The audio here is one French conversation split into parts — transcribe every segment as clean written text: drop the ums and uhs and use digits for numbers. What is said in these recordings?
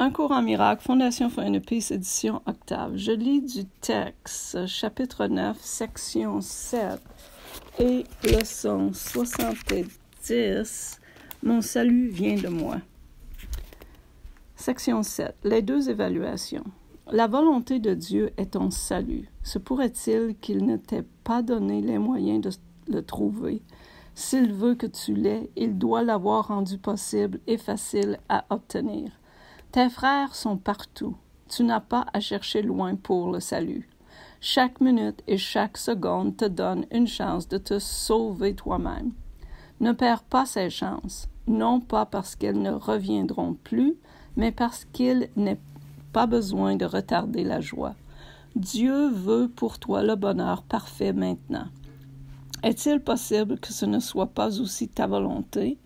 Un cours en miracle, Fondation for Inner Peace, édition Octave. Je lis du texte, chapitre 9, section 7 et leçon 70. Mon salut vient de moi. Section 7. Les deux évaluations. La volonté de Dieu est ton salut. Se pourrait-il qu'il ne t'ait pas donné les moyens de le trouver? S'il veut que tu l'aies, il doit l'avoir rendu possible et facile à obtenir. Tes frères sont partout. Tu n'as pas à chercher loin pour le salut. Chaque minute et chaque seconde te donne une chance de te sauver toi-même. Ne perds pas ces chances, non pas parce qu'elles ne reviendront plus, mais parce qu'il n'est pas besoin de retarder la joie. Dieu veut pour toi le bonheur parfait maintenant. Est-il possible que ce ne soit pas aussi ta volonté?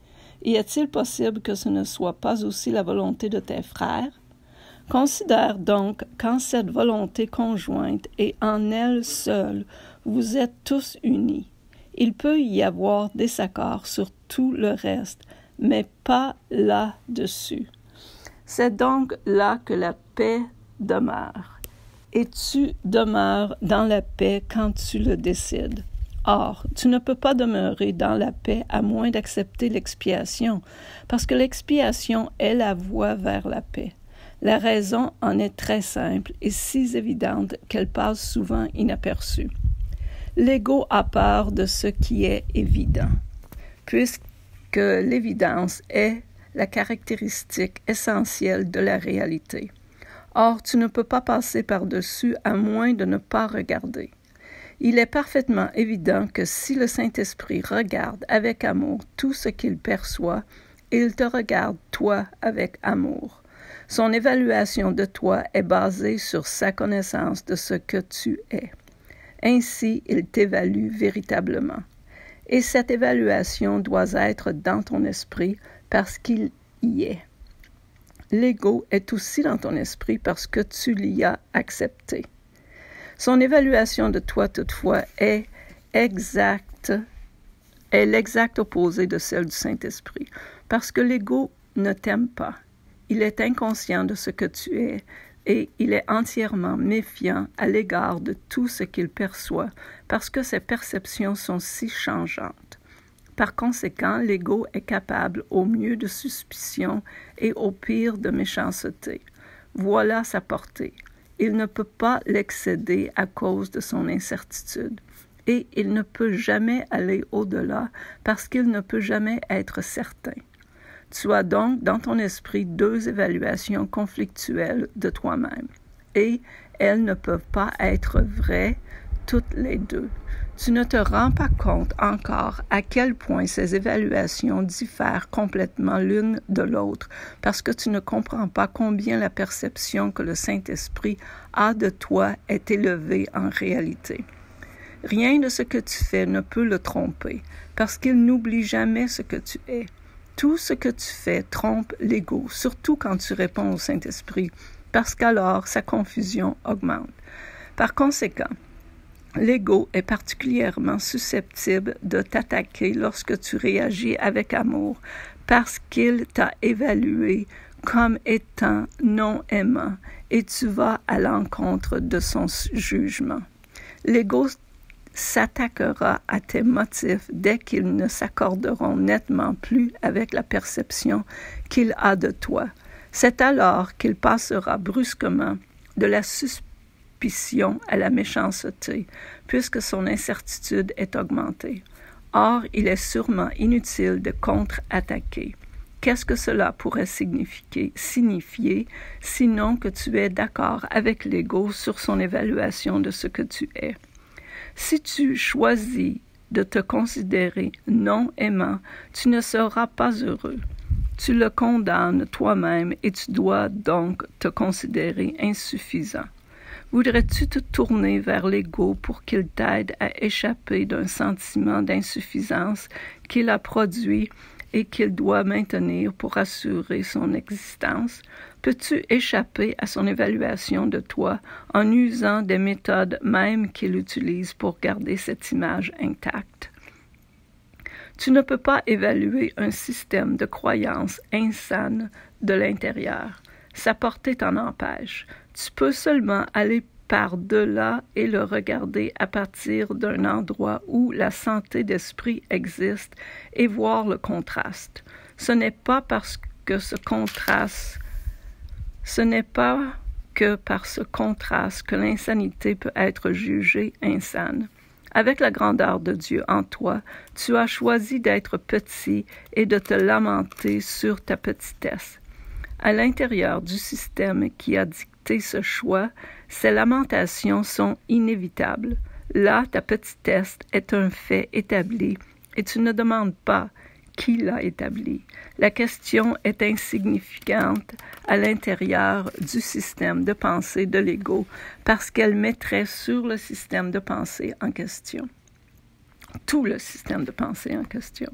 Et est-il possible que ce ne soit pas aussi la volonté de tes frères? Considère donc qu'en cette volonté conjointe et en elle seule, vous êtes tous unis. Il peut y avoir désaccord sur tout le reste, mais pas là-dessus. C'est donc là que la paix demeure. Et tu demeures dans la paix quand tu le décides. Or, tu ne peux pas demeurer dans la paix à moins d'accepter l'expiation, parce que l'expiation est la voie vers la paix. La raison en est très simple et si évidente qu'elle passe souvent inaperçue. L'ego a peur de ce qui est évident, puisque l'évidence est la caractéristique essentielle de la réalité. Or, tu ne peux pas passer par-dessus à moins de ne pas regarder. Il est parfaitement évident que si le Saint-Esprit regarde avec amour tout ce qu'il perçoit, il te regarde toi avec amour. Son évaluation de toi est basée sur sa connaissance de ce que tu es. Ainsi, il t'évalue véritablement. Et cette évaluation doit être dans ton esprit parce qu'il y est. L'ego est aussi dans ton esprit parce que tu l'y as accepté. Son évaluation de toi, toutefois, est l'exact opposé de celle du Saint-Esprit, parce que l'ego ne t'aime pas. Il est inconscient de ce que tu es et il est entièrement méfiant à l'égard de tout ce qu'il perçoit, parce que ses perceptions sont si changeantes. Par conséquent, l'ego est capable au mieux de suspicion et au pire de méchanceté. Voilà sa portée. Il ne peut pas l'excéder à cause de son incertitude. Et il ne peut jamais aller au-delà parce qu'il ne peut jamais être certain. Tu as donc dans ton esprit deux évaluations conflictuelles de toi-même. Et elles ne peuvent pas être vraies toutes les deux. Tu ne te rends pas compte encore à quel point ces évaluations diffèrent complètement l'une de l'autre, parce que tu ne comprends pas combien la perception que le Saint-Esprit a de toi est élevée en réalité. Rien de ce que tu fais ne peut le tromper, parce qu'il n'oublie jamais ce que tu es. Tout ce que tu fais trompe l'ego, surtout quand tu réponds au Saint-Esprit, parce qu'alors sa confusion augmente. Par conséquent, l'ego est particulièrement susceptible de t'attaquer lorsque tu réagis avec amour parce qu'il t'a évalué comme étant non aimant et tu vas à l'encontre de son jugement. L'ego s'attaquera à tes motifs dès qu'ils ne s'accorderont nettement plus avec la perception qu'il a de toi. C'est alors qu'il passera brusquement de la suspicion à la méchanceté, puisque son incertitude est augmentée. Or, il est sûrement inutile de contre-attaquer. Qu'est-ce que cela pourrait signifier, sinon que tu es d'accord avec l'ego sur son évaluation de ce que tu es? Si tu choisis de te considérer non aimant, tu ne seras pas heureux. Tu le condamnes toi-même et tu dois donc te considérer insuffisant. Voudrais-tu te tourner vers l'ego pour qu'il t'aide à échapper d'un sentiment d'insuffisance qu'il a produit et qu'il doit maintenir pour assurer son existence? Peux-tu échapper à son évaluation de toi en usant des méthodes mêmes qu'il utilise pour garder cette image intacte? Tu ne peux pas évaluer un système de croyances insane de l'intérieur. Sa portée t'en empêche. Tu peux seulement aller par-delà et le regarder à partir d'un endroit où la santé d'esprit existe et voir le contraste. Ce n'est pas que par ce contraste que l'insanité peut être jugée insane. Avec la grandeur de Dieu en toi, tu as choisi d'être petit et de te lamenter sur ta petitesse. À l'intérieur du système qui a dicté ce choix, ces lamentations sont inévitables. Là, ta petitesse est un fait établi et tu ne demandes pas qui l'a établi. La question est insignifiante à l'intérieur du système de pensée de l'ego parce qu'elle mettrait sur le système de pensée en question. Tout le système de pensée en question.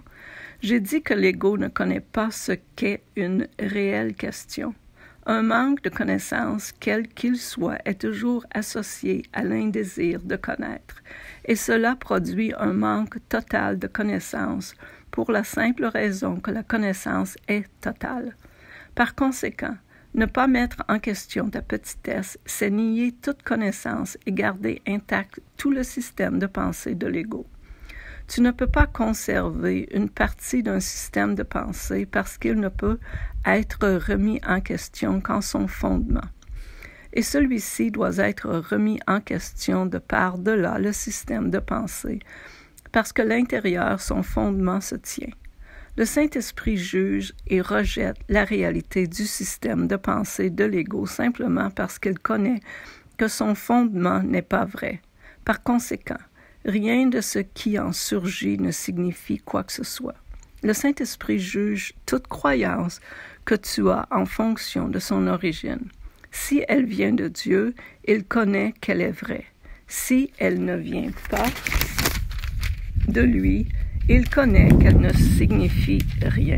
J'ai dit que l'ego ne connaît pas ce qu'est une réelle question. Un manque de connaissance, quel qu'il soit, est toujours associé à l'indésir de connaître, et cela produit un manque total de connaissance pour la simple raison que la connaissance est totale. Par conséquent, ne pas mettre en question ta petitesse, c'est nier toute connaissance et garder intact tout le système de pensée de l'ego. Tu ne peux pas conserver une partie d'un système de pensée parce qu'il ne peut être remis en question qu'en son fondement. Et celui-ci doit être remis en question de par-delà le système de pensée, parce que l'intérieur, son fondement se tient. Le Saint-Esprit juge et rejette la réalité du système de pensée de l'ego simplement parce qu'il connaît que son fondement n'est pas vrai. Par conséquent, rien de ce qui en surgit ne signifie quoi que ce soit. Le Saint-Esprit juge toute croyance que tu as en fonction de son origine. Si elle vient de Dieu, il connaît qu'elle est vraie. Si elle ne vient pas de lui, il connaît qu'elle ne signifie rien.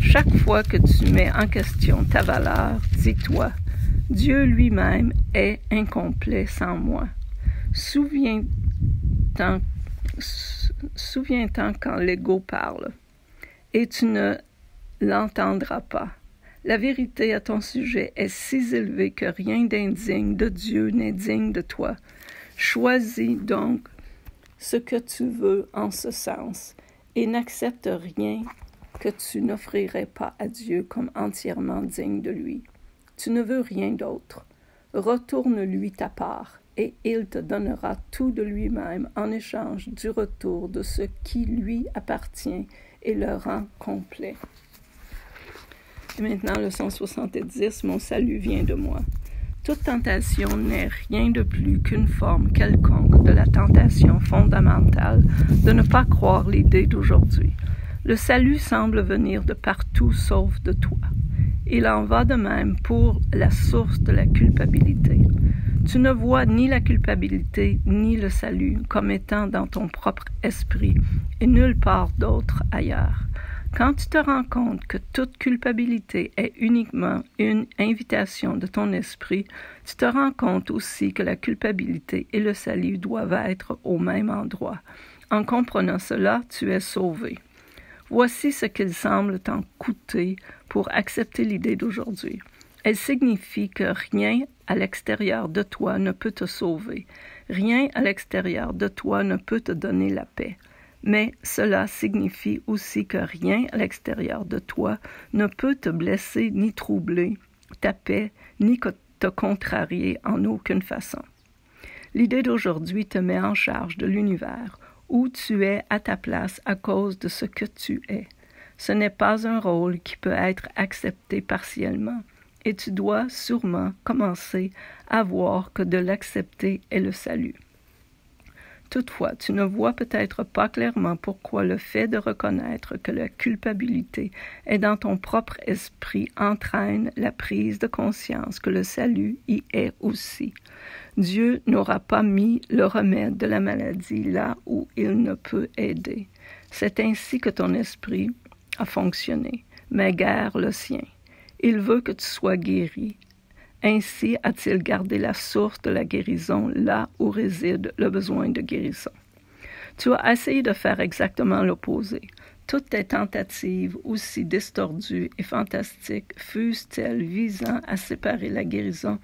Chaque fois que tu mets en question ta valeur, dis-toi, Dieu lui-même est incomplet sans moi. Souviens-t'en quand l'ego parle, et tu ne l'entendras pas. La vérité à ton sujet est si élevée que rien d'indigne de Dieu n'est digne de toi. Choisis donc ce que tu veux en ce sens, et n'accepte rien que tu n'offrirais pas à Dieu comme entièrement digne de lui. Tu ne veux rien d'autre. Retourne-lui ta part, et il te donnera tout de lui-même en échange du retour de ce qui lui appartient et le rend complet. Et maintenant, le 170, mon salut vient de moi. Toute tentation n'est rien de plus qu'une forme quelconque de la tentation fondamentale de ne pas croire l'idée d'aujourd'hui. Le salut semble venir de partout sauf de toi. Il en va de même pour la source de la culpabilité. Tu ne vois ni la culpabilité ni le salut comme étant dans ton propre esprit et nulle part d'autre ailleurs. Quand tu te rends compte que toute culpabilité est uniquement une invitation de ton esprit, tu te rends compte aussi que la culpabilité et le salut doivent être au même endroit. En comprenant cela, tu es sauvé. Voici ce qu'il semble t'en coûter pour accepter l'idée d'aujourd'hui. Elle signifie que rien à l'extérieur de toi ne peut te sauver. Rien à l'extérieur de toi ne peut te donner la paix. Mais cela signifie aussi que rien à l'extérieur de toi ne peut te blesser ni troubler ta paix, ni te contrarier en aucune façon. L'idée d'aujourd'hui te met en charge de l'univers, où tu es à ta place à cause de ce que tu es. Ce n'est pas un rôle qui peut être accepté partiellement, et tu dois sûrement commencer à voir que de l'accepter est le salut. Toutefois, tu ne vois peut-être pas clairement pourquoi le fait de reconnaître que la culpabilité est dans ton propre esprit entraîne la prise de conscience que le salut y est aussi. Dieu n'aura pas mis le remède de la maladie là où il ne peut aider. C'est ainsi que ton esprit a fonctionné, mais guère le sien. Il veut que tu sois guéri. Ainsi a-t-il gardé la source de la guérison là où réside le besoin de guérison. Tu as essayé de faire exactement l'opposé. Toutes tes tentatives, aussi distordues et fantastiques, fussent-elles visant à séparer la guérison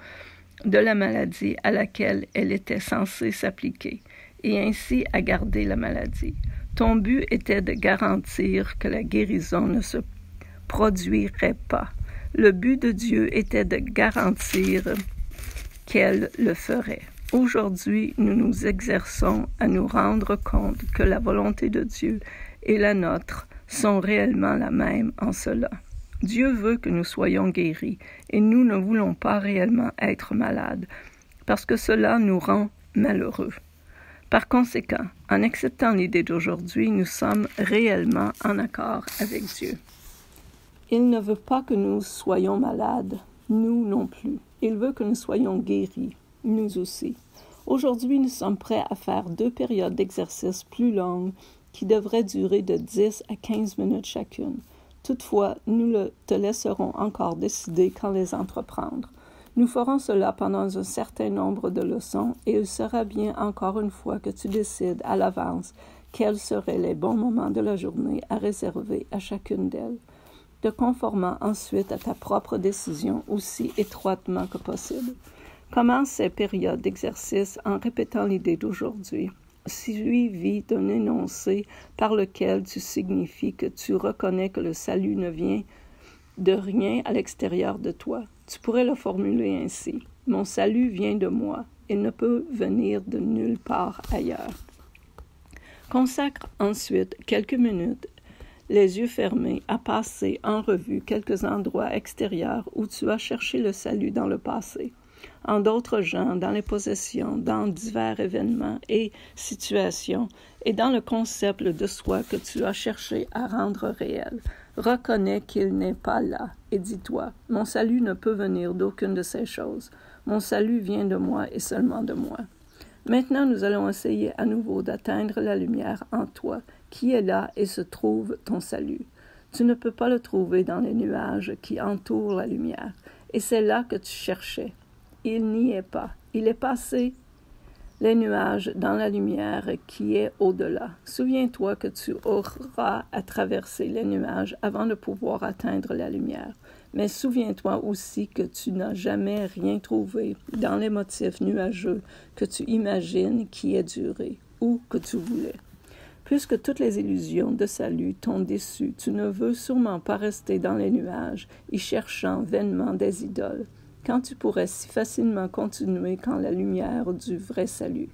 de la maladie à laquelle elle était censée s'appliquer, et ainsi à garder la maladie. Ton but était de garantir que la guérison ne se produirait pas. Le but de Dieu était de garantir qu'elle le ferait. Aujourd'hui, nous nous exerçons à nous rendre compte que la volonté de Dieu et la nôtre sont réellement la même en cela. Dieu veut que nous soyons guéris et nous ne voulons pas réellement être malades parce que cela nous rend malheureux. Par conséquent, en acceptant l'idée d'aujourd'hui, nous sommes réellement en accord avec Dieu. Il ne veut pas que nous soyons malades, nous non plus. Il veut que nous soyons guéris, nous aussi. Aujourd'hui, nous sommes prêts à faire 2 périodes d'exercice plus longues qui devraient durer de 10 à 15 minutes chacune. Toutefois, nous te laisserons encore décider quand les entreprendre. Nous ferons cela pendant un certain nombre de leçons et il sera bien encore une fois que tu décides à l'avance quels seraient les bons moments de la journée à réserver à chacune d'elles, te conformant ensuite à ta propre décision aussi étroitement que possible. Commence ces périodes d'exercice en répétant l'idée d'aujourd'hui, suivi d'un énoncé par lequel tu signifies que tu reconnais que le salut ne vient de rien à l'extérieur de toi. Tu pourrais le formuler ainsi. Mon salut vient de moi et ne peut venir de nulle part ailleurs. Consacre ensuite quelques minutes, les yeux fermés, à passer en revue quelques endroits extérieurs où tu as cherché le salut dans le passé. En d'autres gens, dans les possessions, dans divers événements et situations, et dans le concept de soi que tu as cherché à rendre réel. Reconnais qu'il n'est pas là, et dis-toi, mon salut ne peut venir d'aucune de ces choses. Mon salut vient de moi et seulement de moi. Maintenant, nous allons essayer à nouveau d'atteindre la lumière en toi, qui est là et se trouve ton salut. Tu ne peux pas le trouver dans les nuages qui entourent la lumière, et c'est là que tu cherchais. Il n'y est pas. Il est passé les nuages dans la lumière qui est au-delà. Souviens-toi que tu auras à traverser les nuages avant de pouvoir atteindre la lumière. Mais souviens-toi aussi que tu n'as jamais rien trouvé dans les motifs nuageux que tu imagines qui aient duré ou que tu voulais. Puisque toutes les illusions de salut t'ont déçu, tu ne veux sûrement pas rester dans les nuages, y cherchant vainement des idoles, quand tu pourrais si facilement continuer quand la lumière du vrai salut.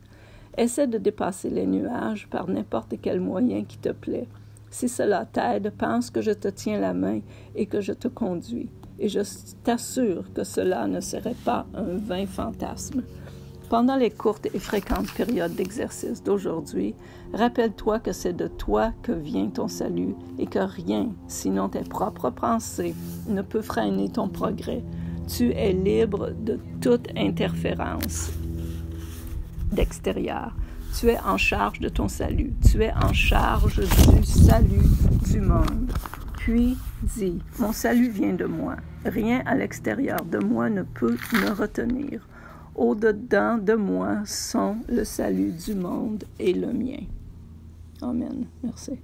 Essaie de dépasser les nuages par n'importe quel moyen qui te plaît. Si cela t'aide, pense que je te tiens la main et que je te conduis. Et je t'assure que cela ne serait pas un vain fantasme. Pendant les courtes et fréquentes périodes d'exercice d'aujourd'hui, rappelle-toi que c'est de toi que vient ton salut et que rien, sinon tes propres pensées, ne peut freiner ton progrès. Tu es libre de toute interférence d'extérieur. Tu es en charge de ton salut. Tu es en charge du salut du monde. Puis dis, mon salut vient de moi. Rien à l'extérieur de moi ne peut me retenir. Au-dedans de moi sont le salut du monde et le mien. Amen. Merci.